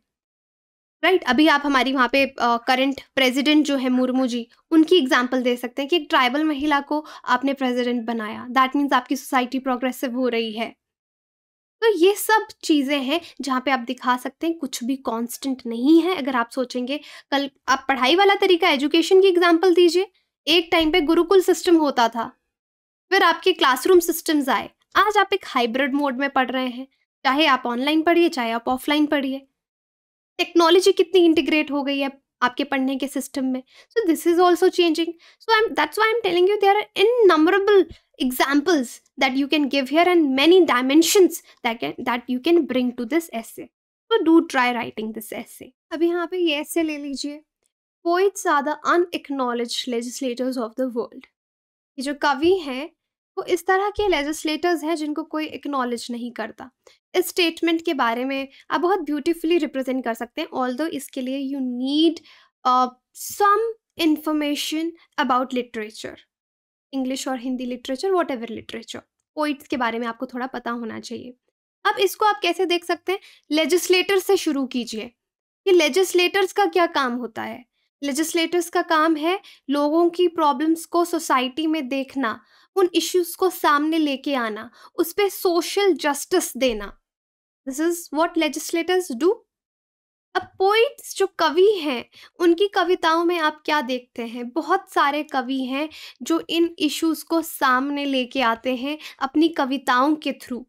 राइट। अभी आप हमारी वहाँ पे करंट प्रेसिडेंट जो है मुर्मू जी, उनकी एग्जांपल दे सकते हैं कि एक ट्राइबल महिला को आपने प्रेसिडेंट बनाया, दैट मीन्स आपकी सोसाइटी प्रोग्रेसिव हो रही है। तो ये सब चीज़ें हैं जहाँ पे आप दिखा सकते हैं कुछ भी कांस्टेंट नहीं है। अगर आप सोचेंगे, कल आप पढ़ाई वाला तरीका, एजुकेशन की एग्जांपल दीजिए, एक टाइम पे गुरुकुल सिस्टम होता था, फिर आपके क्लासरूम सिस्टम्स आए, आज आप एक हाइब्रिड मोड में पढ़ रहे हैं, चाहे आप ऑनलाइन पढ़िए चाहे आप ऑफलाइन पढ़िए। टेक्नोलॉजी कितनी इंटीग्रेट हो गई है आपके पढ़ने के सिस्टम में, so this is also changing. So that's why I am telling you there are innumerable examples that you can give here and many dimensions that you can bring to this essay. So do try writing this essay. अभी यहाँ पे ये essay ले लीजिए, poets are the unacknowledged legislators of the world। ये जो कवि हैं वो इस तरह के लेजिस्लेटर्स हैं जिनको कोई एक्नॉलेज नहीं करता। इस स्टेटमेंट के बारे में आप बहुत ब्यूटीफुली रिप्रेजेंट कर सकते हैं, ऑल्दो इसके लिए you need some information about literature, English और Hindi literature, whatever literature, poets के बारे में आपको थोड़ा पता होना चाहिए। अब इसको आप कैसे देख सकते हैं, लेजिस्लेटर से शुरू कीजिए कि लेजिस्लेटर्स का क्या काम होता है। लेजिस्लेटर्स का काम है लोगों की प्रॉब्लम्स को सोसाइटी में देखना, उन इश्यूज को सामने लेके आना, उस पर सोशल जस्टिस देना। This is what legislators do. अब पोइट्स जो कवि हैं, उनकी कविताओं में आप क्या देखते हैं, बहुत सारे कवि हैं जो इन इश्यूज को सामने लेके आते हैं अपनी कविताओं के थ्रू,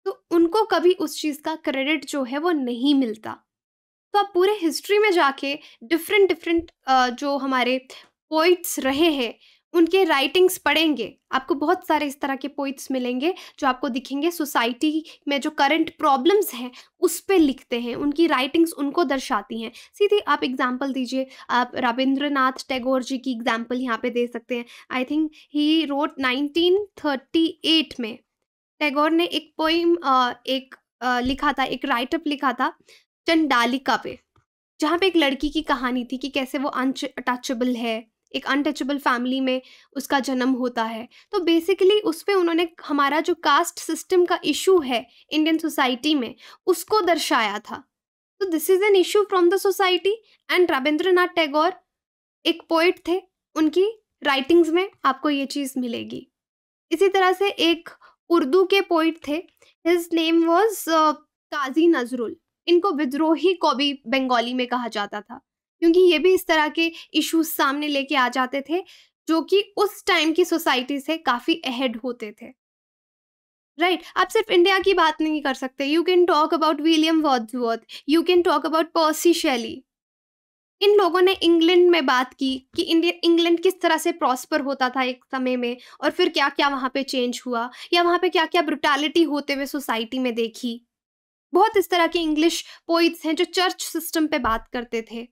तो उनको कभी उस चीज़ का क्रेडिट जो है वो नहीं मिलता। तो आप पूरे हिस्ट्री में जाके डिफरेंट जो हमारे पोइट्स रहे हैं उनके राइटिंग्स पढ़ेंगे, आपको बहुत सारे इस तरह के पोइट्स मिलेंगे जो आपको दिखेंगे सोसाइटी में जो करंट प्रॉब्लम्स हैं उस पे लिखते हैं, उनकी राइटिंग्स उनको दर्शाती हैं। सीधी आप एग्जांपल दीजिए, आप रविंद्रनाथ टैगोर जी की एग्जांपल यहाँ पे दे सकते हैं। आई थिंक ही रोट 1938 में टैगोर ने एक पोइम लिखा था, एक राइटअप लिखा था चंडालिका पे, जहाँ पे एक लड़की की कहानी थी कि कैसे वो अनटचेबल है, एक अनटचेबल फैमिली में उसका जन्म होता है। तो बेसिकली उस पे उन्होंने हमारा जो कास्ट सिस्टम का इशू है इंडियन सोसाइटी में उसको दर्शाया था। तो this is an issue from the society and Rabindranath Tagore एक पोइट थे, उनकी राइटिंग्स में आपको ये चीज़ मिलेगी। इसी तरह से एक उर्दू के पोइट थे, हिज नेम वॉज काजी नजरुल। इनको विद्रोही कवि बंगाली में कहा जाता था क्योंकि ये भी इस तरह के इश्यूज सामने लेके आ जाते थे जो कि उस टाइम की सोसाइटी से काफ़ी अहेड होते थे, राइट। आप सिर्फ इंडिया की बात नहीं कर सकते, you can talk about William Wordsworth, you can talk about Percy Shelley. इन लोगों ने इंग्लैंड में बात की कि इंग्लैंड किस तरह से प्रॉस्पर होता था एक समय में और फिर क्या क्या वहाँ पे चेंज हुआ या वहाँ पे क्या क्या ब्रुटैलिटी होते हुए सोसाइटी में देखी। बहुत इस तरह के इंग्लिश पोइट्स हैं जो चर्च सिस्टम पे बात करते थे।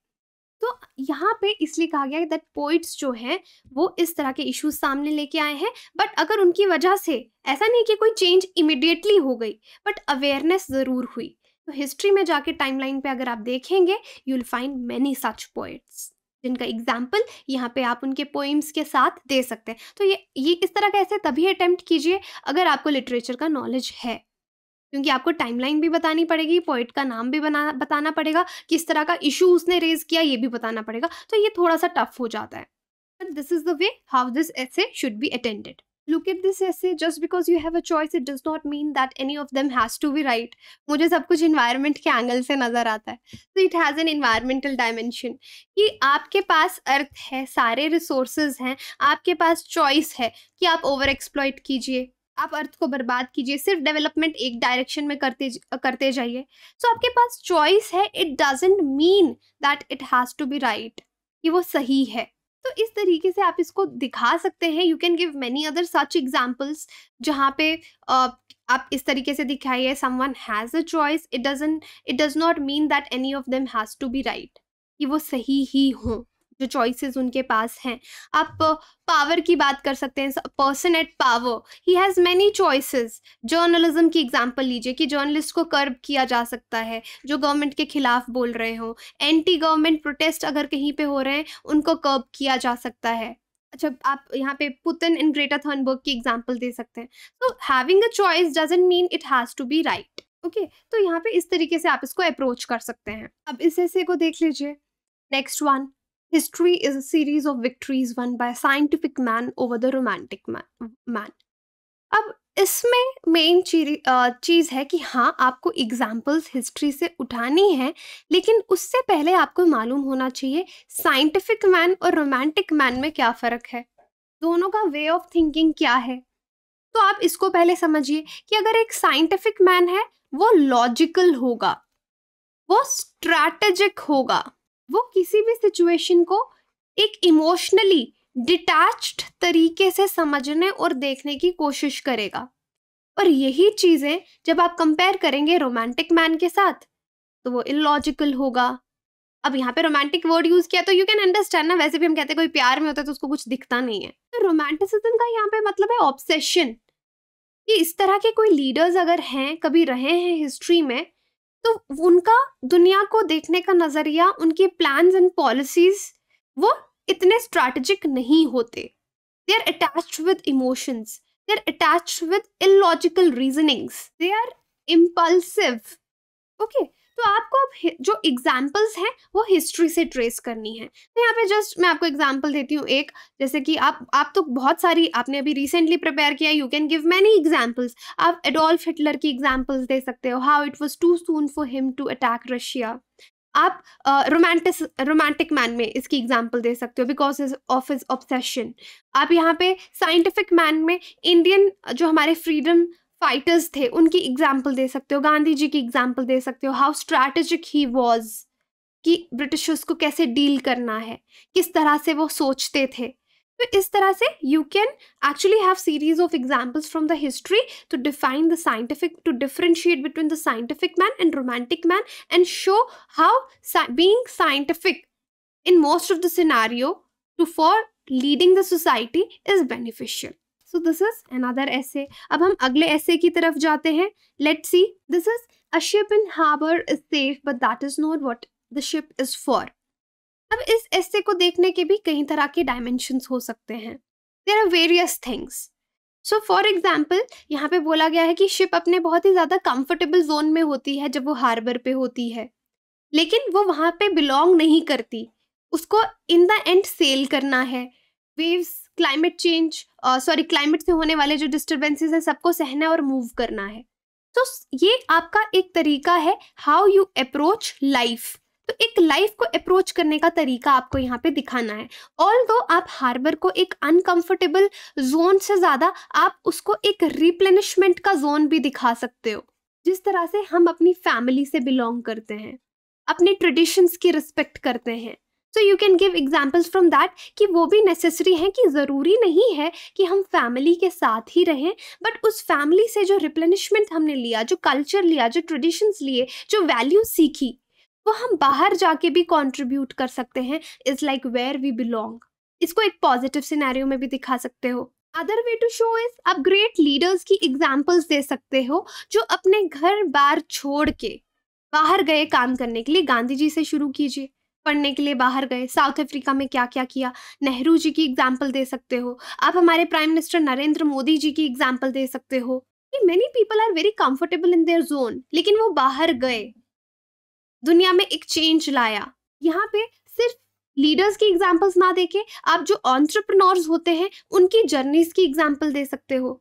तो यहाँ पे इसलिए कहा गया है दैट पोइट्स जो हैं वो इस तरह के इश्यूज सामने लेके आए हैं, बट अगर उनकी वजह से ऐसा नहीं कि कोई चेंज इमिडिएटली हो गई, बट अवेयरनेस ज़रूर हुई। तो हिस्ट्री में जाके टाइमलाइन पे अगर आप देखेंगे you will find many such poets जिनका एग्जाम्पल यहाँ पे आप उनके पोइम्स के साथ दे सकते हैं। तो ये इस तरह का ऐसे तभी अटेम्प्ट कीजिए अगर आपको लिटरेचर का नॉलेज है, क्योंकि आपको टाइमलाइन भी बतानी पड़ेगी, पोइट का नाम भी बताना पड़ेगा, किस तरह का इशू उसने रेज किया ये भी बताना पड़ेगा। तो ये थोड़ा सा टफ हो जाता है, but this is the way how this essay should be attended. Look at this essay, just because you have a choice it does not mean that any of them has to be right। मुझे सब कुछ environment के angle से नज़र आता है। So it has an environmental dimension कि आपके पास अर्थ है, सारे resources हैं, आपके पास choice है कि आप over exploit कीजिए, आप अर्थ को बर्बाद कीजिए, सिर्फ डेवलपमेंट एक डायरेक्शन में करते जाइए। सो आपके पास चॉइस है, it doesn't mean that it has to be right, कि वो सही है। तो इस तरीके से आप इसको दिखा सकते हैं। You can give many other such examples जहाँ पे आप इस तरीके से दिखाइए someone has a choice, it does not mean that any of them has to be right, कि वो सही ही हों। जो चॉइसेस उनके पास हैं। आप पावर की बात कर सकते हैं, person at power, he has many choices. Journalism की एग्जांपल लीजिए कि जर्नलिस्ट को कर्ब किया जा सकता है जो गवर्नमेंट के खिलाफ बोल रहे हो। एंटी गवर्नमेंट प्रोटेस्ट अगर कहीं पे हो रहे हैं, उनको कर्ब किया जा सकता है। अच्छा, आप यहाँ पे पुतिन एंड ग्रेटा थर्नबर्ग की एग्जांपल दे सकते हैं। तो having a choice doesn't mean it has to be right. Okay, तो यहाँ पे इस तरीके से आप इसको अप्रोच कर सकते हैं। अब इस ऐसे को देख लीजिए। Next one, history is a series of victories won by a scientific man over the romantic man. अब इसमें मेन चीज़ है कि हाँ, आपको एग्जाम्पल्स हिस्ट्री से उठानी है, लेकिन उससे पहले आपको मालूम होना चाहिए साइंटिफिक मैन और रोमांटिक मैन में क्या फ़र्क है, दोनों का वे ऑफ थिंकिंग क्या है। तो आप इसको पहले समझिए कि अगर एक साइंटिफिक मैन है, वो लॉजिकल होगा, वो स्ट्रैटेजिक होगा, वो किसी भी सिचुएशन को एक इमोशनली डिटैच्ड तरीके से समझने और देखने की कोशिश करेगा। और यही चीज़ें जब आप कंपेयर करेंगे रोमांटिक मैन के साथ, तो वो इलॉजिकल होगा। अब यहाँ पे रोमांटिक वर्ड यूज किया तो यू कैन अंडरस्टैंड ना, वैसे भी हम कहते हैं कोई प्यार में होता है तो उसको कुछ दिखता नहीं है। तो रोमांटिसिज्म का यहाँ पे मतलब है ऑब्सेशन, कि इस तरह के कोई लीडर्स अगर हैं, कभी रहे हैं हिस्ट्री में, तो उनका दुनिया को देखने का नजरिया, उनके प्लान्स एंड पॉलिसीज वो इतने स्ट्रैटेजिक नहीं होते। They are attached with emotions, they are attached with illogical reasonings, they are impulsive. Okay, तो आपको अब जो एग्जाम्पल्स हैं वो हिस्ट्री से ट्रेस करनी है। तो यहाँ पे जस्ट मैं आपको एग्जाम्पल देती हूँ एक, जैसे कि आप तो बहुत सारी आपने अभी रिसेंटली प्रिपेयर किया, you can give many examples. आप एडोल्फ हिटलर की एग्जाम्पल्स दे सकते हो, how it was too soon for him to attack Russia. आप रोमांटिक मैन में इसकी एग्जाम्पल दे सकते हो बिकॉज ऑफ हिज ऑब्सेशन। आप यहाँ पे साइंटिफिक मैन में इंडियन जो हमारे फ्रीडम फाइटर्स थे उनकी एग्जाम्पल दे सकते हो, गांधी जी की एग्जाम्पल दे सकते हो, हाउ स्ट्रैटेजिक ही वॉज, कि ब्रिटिशर्स को कैसे डील करना है, किस तरह से वो सोचते थे। तो इस तरह से you can actually have series of examples from the history to define the scientific, to differentiate between the scientific man and romantic man and show how being scientific in most of the scenario for leading the society is beneficial. So this is another essay. अब हम अगले essay की तरफ जाते हैं. Let's see. This is a ship in harbor is safe, but that is not what the ship is for. अब इस essay को देखने के भी कई तरह के dimensions हो सकते हैं. There are various things. So for example, यहाँ पे बोला गया है कि शिप अपने बहुत ही ज़्यादा कंफर्टेबल जोन में होती है जब वो हार्बर पे होती है, लेकिन वो वहाँ पे बिलोंग नहीं करती, उसको इन द एंड सेल करना है। वेव्स, क्लाइमेट चेंज, क्लाइमेट से होने वाले जो डिस्टर्बेंसेस हैं सबको सहना और मूव करना है। तो ये आपका एक तरीका है हाउ यू अप्रोच लाइफ। तो एक लाइफ को अप्रोच करने का तरीका आपको यहाँ पे दिखाना है। ऑल्दो आप हार्बर को एक अनकंफर्टेबल जोन से ज़्यादा आप उसको एक रिप्लेनिशमेंट का जोन भी दिखा सकते हो, जिस तरह से हम अपनी फैमिली से बिलोंग करते हैं, अपने ट्रेडिशंस की रिस्पेक्ट करते हैं। So you can give examples from that कि वो भी नेसेसरी है, कि ज़रूरी नहीं है कि हम फैमिली के साथ ही रहें, बट उस फैमिली से जो रिप्लेनिशमेंट हमने लिया, जो कल्चर लिया, जो ट्रेडिशंस लिए, जो वैल्यूज सीखी, वो हम बाहर जाके भी कंट्रीब्यूट कर सकते हैं। Is like where we belong. इसको एक पॉजिटिव सिनेरियो में भी दिखा सकते हो। Other way to show is आप ग्रेट लीडर्स की एग्जाम्पल्स दे सकते हो जो अपने घर बार छोड़ के बाहर गए काम करने के लिए। गांधी जी से शुरू कीजिए, पढ़ने के लिए बाहर गए, साउथ अफ्रीका में क्या क्या किया। नेहरू जी की एग्जाम्पल दे सकते हो। आप हमारे प्राइम मिनिस्टर नरेंद्र मोदी जी की एग्जाम्पल दे सकते हो कि many people are very comfortable in their zone, लेकिन वो बाहर गए, दुनिया में एक चेंज लाया। यहाँ पे सिर्फ लीडर्स की एग्जाम्पल्स ना देके आप जो एंटरप्रेन्योर्स होते हैं उनकी जर्नीज की एग्जाम्पल दे सकते हो।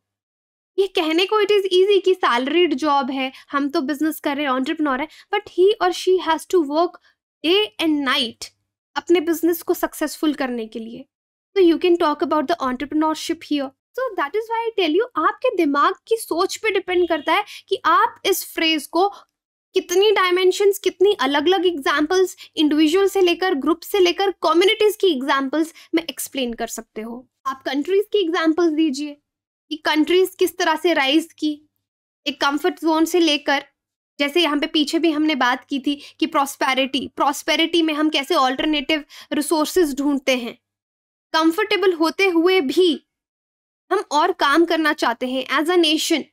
ये कहने को इट इज इजी कि सैलरीड जॉब है, हम तो बिजनेस कर रहे हैं, एंटरप्रेन्योर है, बट ही और she has to work day and night अपने बिजनेस को सक्सेसफुल करने के लिए। तो you can talk about the entrepreneurship here. So that is why I tell you, आपके दिमाग की सोच पे डिपेंड करता है कि आप इस फ्रेज को कितनी डायमेंशंस, कितनी अलग अलग एग्जाम्पल्स, इंडिविजुअल से लेकर, ग्रुप से लेकर, कम्युनिटीज की एग्जाम्पल्स में एक्सप्लेन कर सकते हो। आप कंट्रीज की एग्जाम्पल्स दीजिए कि कंट्रीज किस तरह से राइज की, एक कंफर्ट जोन से लेकर जैसे यहाँ पे पीछे भी हमने बात की थी कि प्रॉस्पेरिटी में हम कैसे ऑल्टरनेटिव रिसोर्सेज ढूंढते हैं। कंफर्टेबल होते हुए भी हम और काम करना चाहते हैं एज अ नेशन,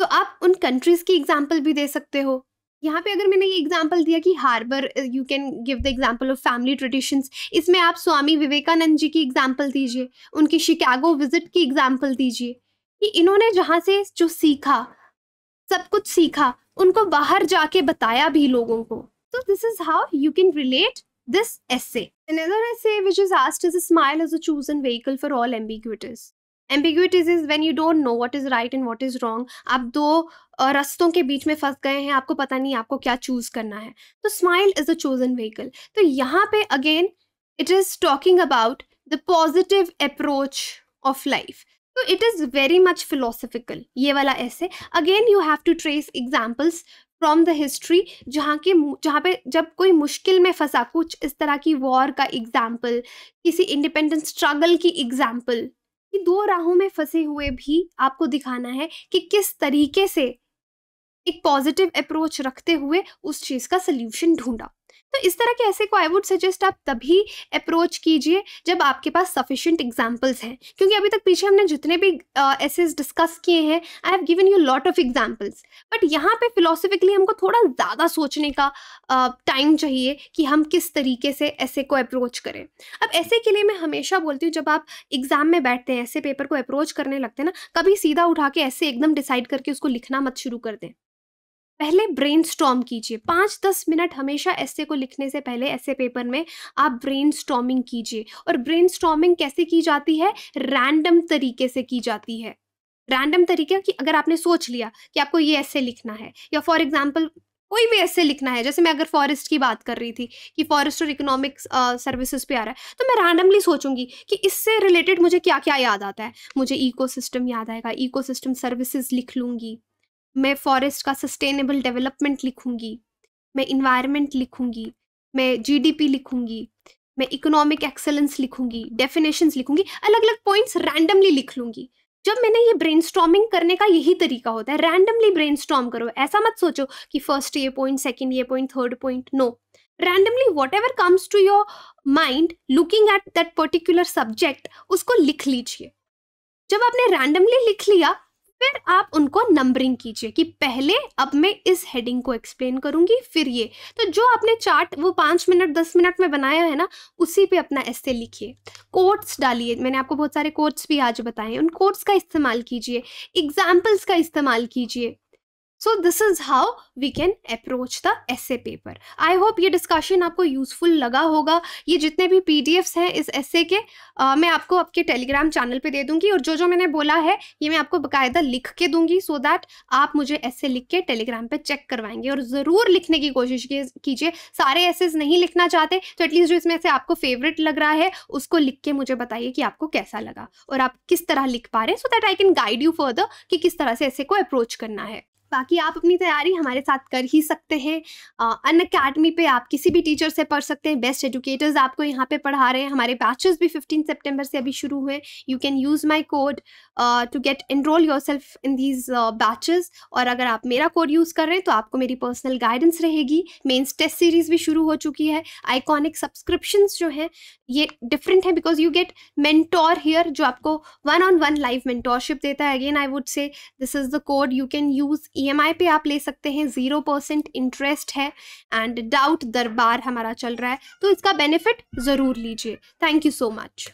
तो आप उन कंट्रीज की एग्जाम्पल भी दे सकते हो। यहाँ पे अगर मैंने ये एग्जाम्पल दिया कि harbour, you can give the example of family traditions, इसमें आप स्वामी विवेकानंद जी की एग्जाम्पल दीजिए, उनकी शिकागो विजिट की एग्जाम्पल दीजिए कि इन्होंने जहाँ से जो सीखा, सब कुछ सीखा, उनको बाहर जाके बताया भी लोगों को। तो this is how you can relate this essay. Another essay which is asked is a smile as a chosen vehicle for all ambiguities. Ambiguities is when you don't know what is right and what is wrong. आप दो रास्तों के बीच में फंस गए हैं, आपको पता नहीं आपको क्या चूज करना है, तो smile is a chosen vehicle. तो यहाँ पे again it is talking about the positive approach of life. तो it is very much philosophical ये वाला ऐसे। Again you have to trace examples from the history, जहाँ पे जब कोई मुश्किल में फंसा, कुछ इस तरह की वॉर का एग्जाम्पल, किसी इंडिपेंडेंस स्ट्रगल की एग्जाम्पल, कि दो राहों में फंसे हुए भी आपको दिखाना है कि किस तरीके से एक पॉजिटिव अप्रोच रखते हुए उस चीज का सोल्यूशन ढूंढा। तो इस तरह के ऐसे को आई वुड सजेस्ट आप तभी अप्रोच कीजिए जब आपके पास सफिशिएंट एग्जांपल्स हैं, क्योंकि अभी तक पीछे हमने जितने भी एसेस डिस्कस किए हैं, I have given you lot of examples, but यहाँ पे फिलोसफिकली हमको थोड़ा ज़्यादा सोचने का टाइम चाहिए कि हम किस तरीके से ऐसे को अप्रोच करें। अब ऐसे के लिए मैं हमेशा बोलती हूँ, जब आप एग्जाम में बैठते हैं, ऐसे पेपर को अप्रोच करने लगते हैं ना, कभी सीधा उठा के ऐसे एकदम डिसाइड करके उसको लिखना मत शुरू कर दें। पहले ब्रेनस्टॉर्म कीजिए, 5-10 मिनट हमेशा ऐसे को लिखने से पहले ऐसे पेपर में आप ब्रेनस्टॉर्मिंग कीजिए। और ब्रेनस्टॉर्मिंग कैसे की जाती है? रैंडम तरीके से की जाती है। रैंडम तरीके कि अगर आपने सोच लिया कि आपको ये ऐसे लिखना है, या फॉर एग्जाम्पल कोई भी ऐसे लिखना है, जैसे मैं अगर फॉरेस्ट की बात कर रही थी कि फॉरेस्ट और इकोनॉमिक्स सर्विसेज पे आ रहा है, तो मैं रैंडमली सोचूंगी कि इससे रिलेटेड मुझे क्या क्या याद आता है। मुझे इकोसिस्टम याद आएगा, इकोसिस्टम सर्विसेज लिख लूंगी, मैं फॉरेस्ट का सस्टेनेबल डेवलपमेंट लिखूंगी, मैं इन्वायरमेंट लिखूंगी, मैं जीडीपी लिखूंगी, मैं इकोनॉमिक एक्सेलेंस लिखूंगी, डेफिनेशंस लिखूंगी, अलग अलग पॉइंट्स रैंडमली लिख लूंगी। जब मैंने ये ब्रेनस्टॉर्मिंग करने का यही तरीका होता है, रैंडमली ब्रेनस्टॉर्म करो। ऐसा मत सोचो कि फर्स्ट ये पॉइंट, सेकंड ये point, third point, no. Randomly whatever comes to your mind looking at that particular subject, उसको लिख लीजिए। जब आपने रैंडमली लिख लिया, फिर आप उनको नंबरिंग कीजिए कि पहले अब मैं इस हेडिंग को एक्सप्लेन करूंगी, फिर ये। तो जो आपने चार्ट वो 5 मिनट 10 मिनट में बनाया है ना, उसी पे अपना एस्से लिखिए। कोट्स डालिए, मैंने आपको बहुत सारे कोट्स भी आज बताए, उन कोट्स का इस्तेमाल कीजिए, एग्जाम्पल्स का इस्तेमाल कीजिए। So this is how we can approach the essay paper. I hope ये डिस्कशन आपको यूजफुल लगा होगा। ये जितने भी पीडीएफ्स हैं इस एस्से के, मैं आपको आपके टेलीग्राम चैनल पे दे दूंगी, और जो मैंने बोला है ये मैं आपको बाकायदा लिख के दूंगी, सो दैट आप मुझे एस्से लिख के टेलीग्राम पे चेक करवाएंगे। और ज़रूर लिखने की कोशिश कीजिए। सारे एसेस नहीं लिखना चाहते तो एटलीस्ट जो इसमें से आपको फेवरेट लग रहा है उसको लिख के मुझे बताइए कि आपको कैसा लगा और आप किस तरह लिख पा रहे हैं, so that I can guide you further कि किस तरह से एस्से को अप्रोच करना है। बाकी आप अपनी तैयारी हमारे साथ कर ही सकते हैं। अनअकैडमी पे आप किसी भी टीचर से पढ़ सकते हैं। बेस्ट एजुकेटर्स आपको यहाँ पे पढ़ा रहे हैं। हमारे बैचेस भी 15 सितंबर से अभी शुरू हुए। You can use my code to get enrol yourself in these batches. और अगर आप मेरा कोड यूज़ कर रहे हैं तो आपको मेरी पर्सनल गाइडेंस रहेगी। मेंस टेस्ट सीरीज़ भी शुरू हो चुकी है। आइकॉनिक सब्सक्रिप्शंस जो हैं ये डिफरेंट है because you get mentor here, जो आपको 1-on-1 लाइव मेंटोरशिप देता है। Again I would say this is the code you can use. EMI पे आप ले सकते हैं, 0% इंटरेस्ट है। एंड डाउट दरबार हमारा चल रहा है, तो इसका बेनिफिट ज़रूर लीजिए। Thank you so much.